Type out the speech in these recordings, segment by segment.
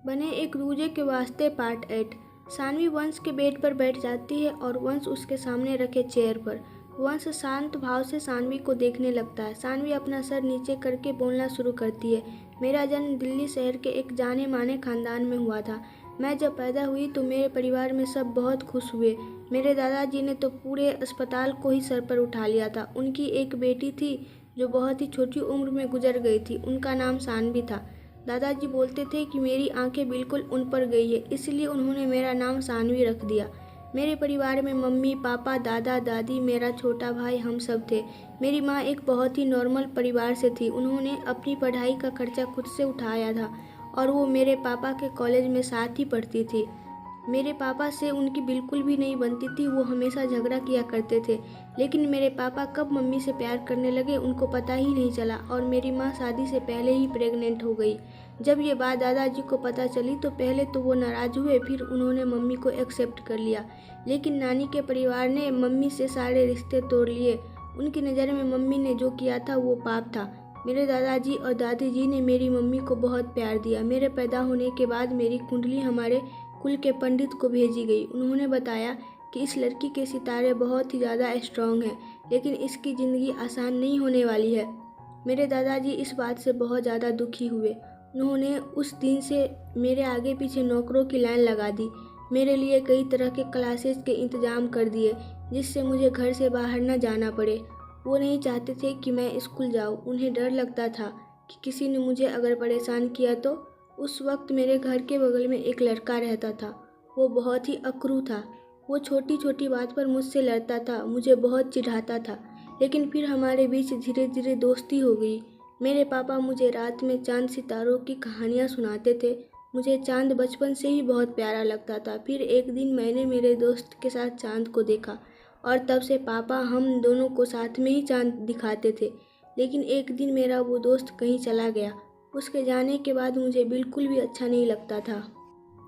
बने एक दूजे के वास्ते पार्ट 8। सानवी वंश के बेड पर बैठ जाती है और वंश उसके सामने रखे चेयर पर। वंश शांत भाव से सानवी को देखने लगता है। सानवी अपना सर नीचे करके बोलना शुरू करती है। मेरा जन्म दिल्ली शहर के एक जाने माने खानदान में हुआ था। मैं जब पैदा हुई तो मेरे परिवार में सब बहुत खुश हुए। मेरे दादाजी ने तो पूरे अस्पताल को ही सर पर उठा लिया था। उनकी एक बेटी थी जो बहुत ही छोटी उम्र में गुजर गई थी। उनका नाम सानवी था। दादाजी बोलते थे कि मेरी आंखें बिल्कुल उन पर गई है, इसलिए उन्होंने मेरा नाम सानवी रख दिया। मेरे परिवार में मम्मी पापा दादा दादी मेरा छोटा भाई हम सब थे। मेरी माँ एक बहुत ही नॉर्मल परिवार से थी। उन्होंने अपनी पढ़ाई का खर्चा खुद से उठाया था और वो मेरे पापा के कॉलेज में साथ ही पढ़ती थी। मेरे पापा से उनकी बिल्कुल भी नहीं बनती थी। वो हमेशा झगड़ा किया करते थे। लेकिन मेरे पापा कब मम्मी से प्यार करने लगे उनको पता ही नहीं चला और मेरी माँ शादी से पहले ही प्रेग्नेंट हो गई। जब ये बात दादाजी को पता चली तो पहले तो वो नाराज़ हुए, फिर उन्होंने मम्मी को एक्सेप्ट कर लिया। लेकिन नानी के परिवार ने मम्मी से सारे रिश्ते तोड़ लिए। उनकी नज़र में मम्मी ने जो किया था वो पाप था। मेरे दादाजी और दादी जी ने मेरी मम्मी को बहुत प्यार दिया। मेरे पैदा होने के बाद मेरी कुंडली हमारे कुल के पंडित को भेजी गई। उन्होंने बताया कि इस लड़की के सितारे बहुत ही ज़्यादा स्ट्रांग हैं, लेकिन इसकी ज़िंदगी आसान नहीं होने वाली है। मेरे दादाजी इस बात से बहुत ज़्यादा दुखी हुए। उन्होंने उस दिन से मेरे आगे पीछे नौकरों की लाइन लगा दी। मेरे लिए कई तरह के क्लासेस के इंतज़ाम कर दिए जिससे मुझे घर से बाहर न जाना पड़े। वो नहीं चाहते थे कि मैं स्कूल जाऊँ। उन्हें डर लगता था कि किसी ने मुझे अगर परेशान किया तो। उस वक्त मेरे घर के बगल में एक लड़का रहता था। वो बहुत ही अकड़ू था। वो छोटी छोटी बात पर मुझसे लड़ता था, मुझे बहुत चिढ़ाता था। लेकिन फिर हमारे बीच धीरे धीरे दोस्ती हो गई। मेरे पापा मुझे रात में चांद सितारों की कहानियाँ सुनाते थे। मुझे चांद बचपन से ही बहुत प्यारा लगता था। फिर एक दिन मैंने मेरे दोस्त के साथ चांद को देखा और तब से पापा हम दोनों को साथ में ही चांद दिखाते थे। लेकिन एक दिन मेरा वो दोस्त कहीं चला गया। उसके जाने के बाद मुझे बिल्कुल भी अच्छा नहीं लगता था।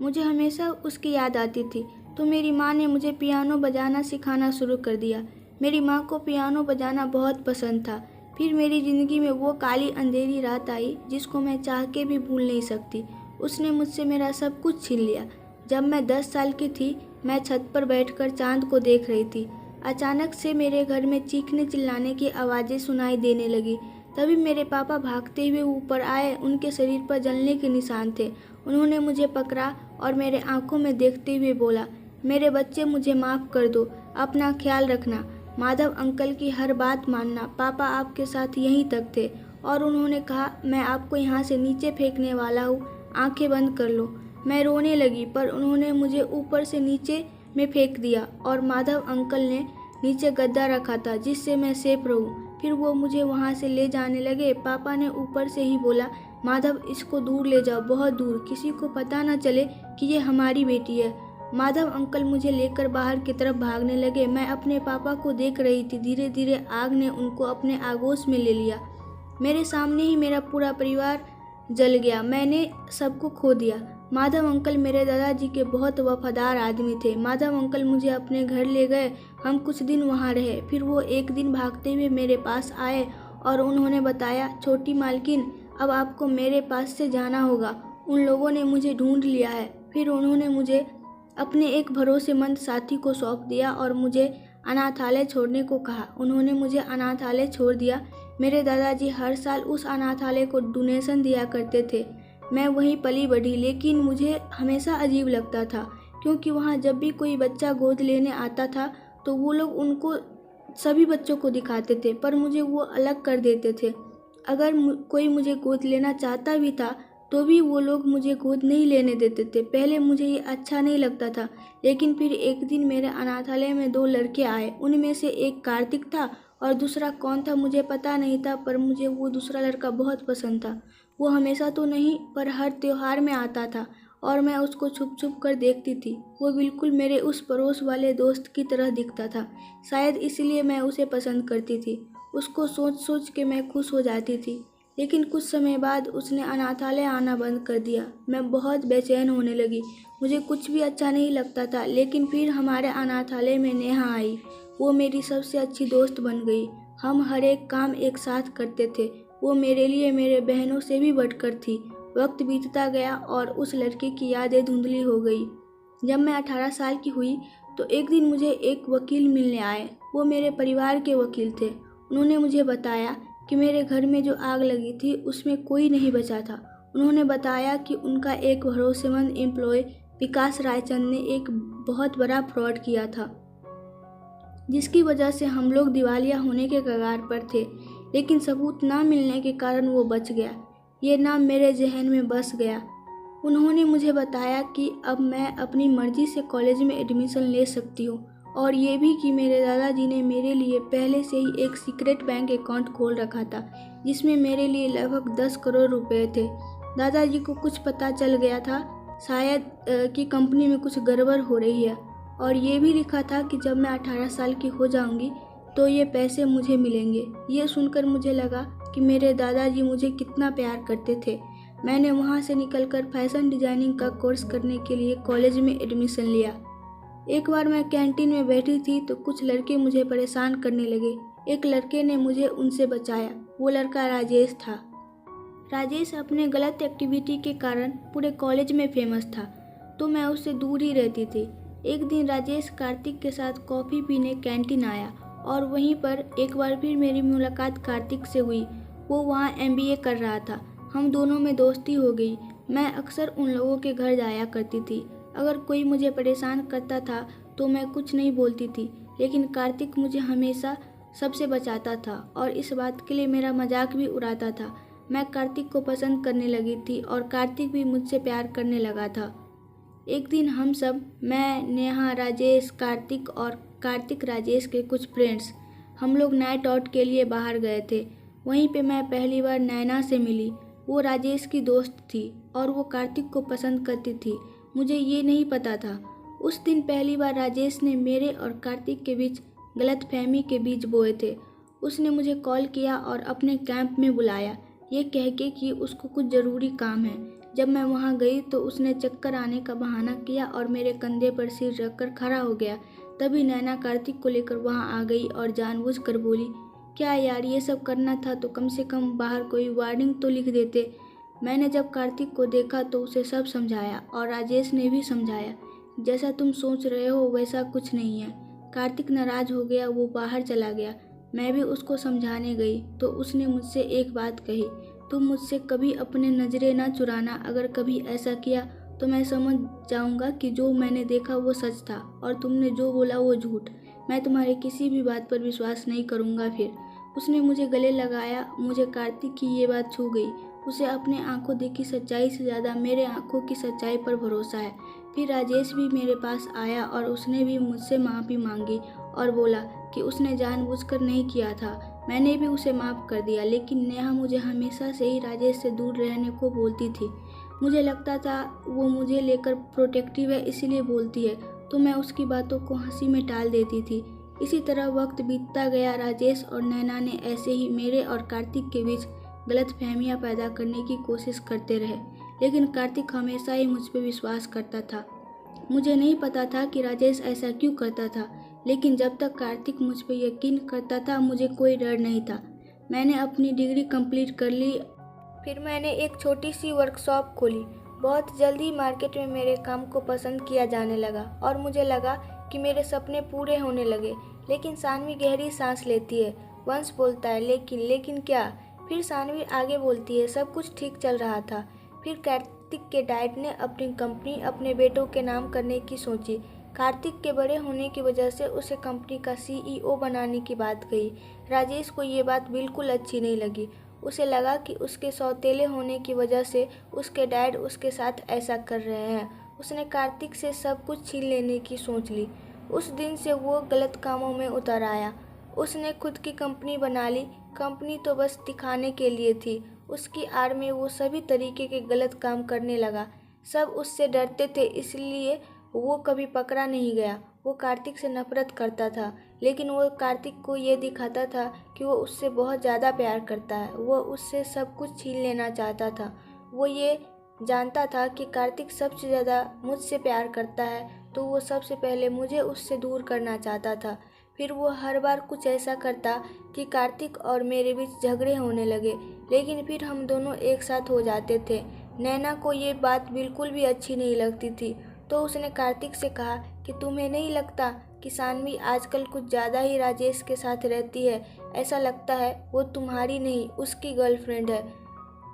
मुझे हमेशा उसकी याद आती थी। तो मेरी माँ ने मुझे पियानो बजाना सिखाना शुरू कर दिया। मेरी माँ को पियानो बजाना बहुत पसंद था। फिर मेरी ज़िंदगी में वो काली अंधेरी रात आई जिसको मैं चाह के भी भूल नहीं सकती। उसने मुझसे मेरा सब कुछ छीन लिया। जब मैं 10 साल की थी, मैं छत पर बैठकर चांद को देख रही थी। अचानक से मेरे घर में चीखने चिल्लाने की आवाज़ें सुनाई देने लगी। तभी मेरे पापा भागते हुए ऊपर आए। उनके शरीर पर जलने के निशान थे। उन्होंने मुझे पकड़ा और मेरे आंखों में देखते हुए बोला, मेरे बच्चे मुझे माफ़ कर दो, अपना ख्याल रखना, माधव अंकल की हर बात मानना। पापा आपके साथ यहीं तक थे और उन्होंने कहा मैं आपको यहाँ से नीचे फेंकने वाला हूँ, आंखें बंद कर लो। मैं रोने लगी पर उन्होंने मुझे ऊपर से नीचे में फेंक दिया और माधव अंकल ने नीचे गद्दा रखा था जिससे मैं सेफ रहूँ। फिर वो मुझे वहाँ से ले जाने लगे। पापा ने ऊपर से ही बोला, माधव इसको दूर ले जाओ, बहुत दूर, किसी को पता न चले कि ये हमारी बेटी है। माधव अंकल मुझे लेकर बाहर की तरफ भागने लगे। मैं अपने पापा को देख रही थी। धीरे धीरे आग ने उनको अपने आगोश में ले लिया। मेरे सामने ही मेरा पूरा परिवार जल गया। मैंने सबको खो दिया। माधव अंकल मेरे दादाजी के बहुत वफादार आदमी थे। माधव अंकल मुझे अपने घर ले गए। हम कुछ दिन वहाँ रहे। फिर वो एक दिन भागते हुए मेरे पास आए और उन्होंने बताया, छोटी मालकिन अब आपको मेरे पास से जाना होगा। उन लोगों ने मुझे ढूंढ लिया है। फिर उन्होंने मुझे अपने एक भरोसेमंद साथी को सौंप दिया और मुझे अनाथालय छोड़ने को कहा। उन्होंने मुझे अनाथालय छोड़ दिया। मेरे दादाजी हर साल उस अनाथालय को डोनेशन दिया करते थे। मैं वहीं पली बढ़ी, लेकिन मुझे हमेशा अजीब लगता था क्योंकि वहाँ जब भी कोई बच्चा गोद लेने आता था तो वो लोग उनको सभी बच्चों को दिखाते थे, पर मुझे वो अलग कर देते थे। अगर कोई मुझे गोद लेना चाहता भी था तो भी वो लोग मुझे गोद नहीं लेने देते थे। पहले मुझे ये अच्छा नहीं लगता था, लेकिन फिर एक दिन मेरे अनाथालय में 2 लड़के आए। उनमें से एक कार्तिक था और दूसरा कौन था मुझे पता नहीं था, पर मुझे वो दूसरा लड़का बहुत पसंद था। वो हमेशा तो नहीं पर हर त्योहार में आता था और मैं उसको छुप छुप कर देखती थी। वो बिल्कुल मेरे उस पड़ोस वाले दोस्त की तरह दिखता था। शायद इसलिए मैं उसे पसंद करती थी। उसको सोच सोच के मैं खुश हो जाती थी। लेकिन कुछ समय बाद उसने अनाथालय आना बंद कर दिया। मैं बहुत बेचैन होने लगी। मुझे कुछ भी अच्छा नहीं लगता था। लेकिन फिर हमारे अनाथालय में नेहा आई। वो मेरी सबसे अच्छी दोस्त बन गई। हम हर एक काम एक साथ करते थे। वो मेरे लिए मेरे बहनों से भी बढ़कर थी। वक्त बीतता गया और उस लड़के की यादें धुंधली हो गई। जब मैं 18 साल की हुई तो एक दिन मुझे एक वकील मिलने आए। वो मेरे परिवार के वकील थे। उन्होंने मुझे बताया कि मेरे घर में जो आग लगी थी उसमें कोई नहीं बचा था। उन्होंने बताया कि उनका एक भरोसेमंद एम्प्लॉय विकास रायचंद ने एक बहुत बड़ा फ्रॉड किया था, जिसकी वजह से हम लोग दिवालिया होने के कगार पर थे, लेकिन सबूत ना मिलने के कारण वो बच गया। ये नाम मेरे जहन में बस गया। उन्होंने मुझे बताया कि अब मैं अपनी मर्जी से कॉलेज में एडमिशन ले सकती हूँ और ये भी कि मेरे दादाजी ने मेरे लिए पहले से ही एक सीक्रेट बैंक अकाउंट खोल रखा था, जिसमें मेरे लिए लगभग 10 करोड़ रुपए थे। दादाजी को कुछ पता चल गया था शायद कि कंपनी में कुछ गड़बड़ हो रही है, और ये भी लिखा था कि जब मैं 18 साल की हो जाऊंगी तो ये पैसे मुझे मिलेंगे। ये सुनकर मुझे लगा कि मेरे दादाजी मुझे कितना प्यार करते थे। मैंने वहाँ से निकलकर फैशन डिजाइनिंग का कोर्स करने के लिए कॉलेज में एडमिशन लिया। एक बार मैं कैंटीन में बैठी थी तो कुछ लड़के मुझे परेशान करने लगे। एक लड़के ने मुझे उनसे बचाया। वो लड़का राजेश था। राजेश अपने गलत एक्टिविटी के कारण पूरे कॉलेज में फेमस था, तो मैं उससे दूर ही रहती थी। एक दिन राजेश कार्तिक के साथ कॉफ़ी पीने कैंटीन आया और वहीं पर एक बार फिर मेरी मुलाकात कार्तिक से हुई। वो वहाँ MBA कर रहा था। हम दोनों में दोस्ती हो गई। मैं अक्सर उन लोगों के घर जाया करती थी। अगर कोई मुझे परेशान करता था तो मैं कुछ नहीं बोलती थी, लेकिन कार्तिक मुझे हमेशा सबसे बचाता था और इस बात के लिए मेरा मजाक भी उड़ाता था। मैं कार्तिक को पसंद करने लगी थी और कार्तिक भी मुझसे प्यार करने लगा था। एक दिन हम सब, मैं, नेहा, राजेश, कार्तिक और कार्तिक राजेश के कुछ फ्रेंड्स, हम लोग नाइट आउट के लिए बाहर गए थे। वहीं पे मैं पहली बार नैना से मिली। वो राजेश की दोस्त थी और वो कार्तिक को पसंद करती थी। मुझे ये नहीं पता था। उस दिन पहली बार राजेश ने मेरे और कार्तिक के बीच गलतफहमी के बीज बोए थे। उसने मुझे कॉल किया और अपने कैंप में बुलाया, ये कह के कि उसको कुछ ज़रूरी काम है। जब मैं वहाँ गई तो उसने चक्कर आने का बहाना किया और मेरे कंधे पर सिर रखकर खड़ा हो गया। तभी नैना कार्तिक को लेकर वहाँ आ गई और जानबूझकर बोली, क्या यार, ये सब करना था तो कम से कम बाहर कोई वार्निंग तो लिख देते। मैंने जब कार्तिक को देखा तो उसे सब समझाया और राजेश ने भी समझाया। जैसा तुम सोच रहे हो वैसा कुछ नहीं है। कार्तिक नाराज हो गया, वो बाहर चला गया। मैं भी उसको समझाने गई तो उसने मुझसे एक बात कही, तुम मुझसे कभी अपने नज़रें ना चुराना। अगर कभी ऐसा किया तो मैं समझ जाऊंगा कि जो मैंने देखा वो सच था और तुमने जो बोला वो झूठ। मैं तुम्हारी किसी भी बात पर विश्वास नहीं करूंगा। फिर उसने मुझे गले लगाया। मुझे कार्तिक की ये बात छू गई। उसे अपने आंखों देखी सच्चाई से ज़्यादा मेरे आंखों की सच्चाई पर भरोसा है। फिर राजेश भी मेरे पास आया और उसने भी मुझसे माफ़ी मांगी और बोला कि उसने जानबूझकर नहीं किया था। मैंने भी उसे माफ़ कर दिया, लेकिन नेहा मुझे हमेशा से ही राजेश से दूर रहने को बोलती थी। मुझे लगता था वो मुझे लेकर प्रोटेक्टिव है, इसीलिए बोलती है, तो मैं उसकी बातों को हंसी में टाल देती थी। इसी तरह वक्त बीतता गया। राजेश और नैना ने ऐसे ही मेरे और कार्तिक के बीच गलतफहमियां पैदा करने की कोशिश करते रहे, लेकिन कार्तिक हमेशा ही मुझ पर विश्वास करता था। मुझे नहीं पता था कि राजेश ऐसा क्यों करता था, लेकिन जब तक कार्तिक मुझ पर यकीन करता था मुझे कोई डर नहीं था। मैंने अपनी डिग्री कंप्लीट कर ली। फिर मैंने एक छोटी सी वर्कशॉप खोली। बहुत जल्दी मार्केट में मेरे काम को पसंद किया जाने लगा और मुझे लगा कि मेरे सपने पूरे होने लगे। लेकिन सानवी गहरी सांस लेती है। वंश बोलता है, लेकिन क्या? फिर सानवी आगे बोलती है, सब कुछ ठीक चल रहा था। फिर कार्तिक के डैड ने अपनी कंपनी अपने बेटों के नाम करने की सोची। कार्तिक के बड़े होने की वजह से उसे कंपनी का CEO बनाने की बात कही। राजेश को ये बात बिल्कुल अच्छी नहीं लगी। उसे लगा कि उसके सौतेले होने की वजह से उसके डैड उसके साथ ऐसा कर रहे हैं। उसने कार्तिक से सब कुछ छीन लेने की सोच ली। उस दिन से वो गलत कामों में उतर आया। उसने खुद की कंपनी बना ली। कंपनी तो बस दिखाने के लिए थी। उसकी आड़ में वो सभी तरीके के गलत काम करने लगा। सब उससे डरते थे, इसलिए वो कभी पकड़ा नहीं गया। वो कार्तिक से नफरत करता था, लेकिन वो कार्तिक को ये दिखाता था कि वो उससे बहुत ज़्यादा प्यार करता है। वो उससे सब कुछ छीन लेना चाहता था। वो ये जानता था कि कार्तिक सबसे ज़्यादा मुझसे प्यार करता है, तो वो सबसे पहले मुझे उससे दूर करना चाहता था। फिर वो हर बार कुछ ऐसा करता कि कार्तिक और मेरे बीच झगड़े होने लगे, लेकिन फिर हम दोनों एक साथ हो जाते थे। नैना को ये बात बिल्कुल भी अच्छी नहीं लगती थी, तो उसने कार्तिक से कहा कि तुम्हें नहीं लगता कि सानवी आजकल कुछ ज़्यादा ही राजेश के साथ रहती है? ऐसा लगता है वो तुम्हारी नहीं उसकी गर्लफ्रेंड है।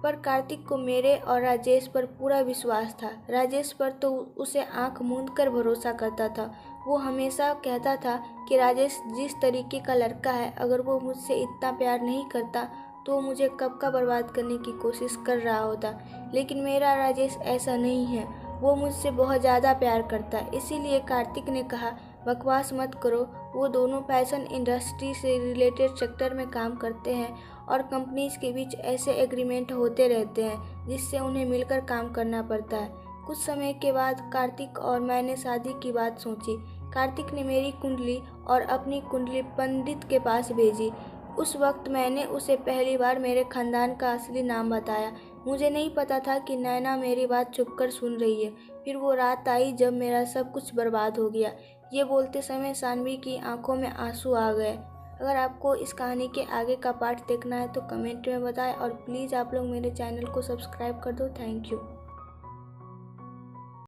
पर कार्तिक को मेरे और राजेश पर पूरा विश्वास था। राजेश पर तो उसे आंख मूंद कर भरोसा करता था। वो हमेशा कहता था कि राजेश जिस तरीके का लड़का है, अगर वो मुझसे इतना प्यार नहीं करता तो मुझे कब का बर्बाद करने की कोशिश कर रहा होता। लेकिन मेरा राजेश ऐसा नहीं है, वो मुझसे बहुत ज़्यादा प्यार करता है। इसीलिए कार्तिक ने कहा, बकवास मत करो। वो दोनों फैशन इंडस्ट्री से रिलेटेड सेक्टर में काम करते हैं और कंपनीज के बीच ऐसे एग्रीमेंट होते रहते हैं जिससे उन्हें मिलकर काम करना पड़ता है। कुछ समय के बाद कार्तिक और मैंने शादी की बात सोची। कार्तिक ने मेरी कुंडली और अपनी कुंडली पंडित के पास भेजी। उस वक्त मैंने उसे पहली बार मेरे खानदान का असली नाम बताया। मुझे नहीं पता था कि नैना मेरी बात छुपकर सुन रही है। फिर वो रात आई जब मेरा सब कुछ बर्बाद हो गया। ये बोलते समय सानवी की आंखों में आंसू आ गए। अगर आपको इस कहानी के आगे का पार्ट देखना है तो कमेंट में बताएं और प्लीज़ आप लोग मेरे चैनल को सब्सक्राइब कर दो। Thank you.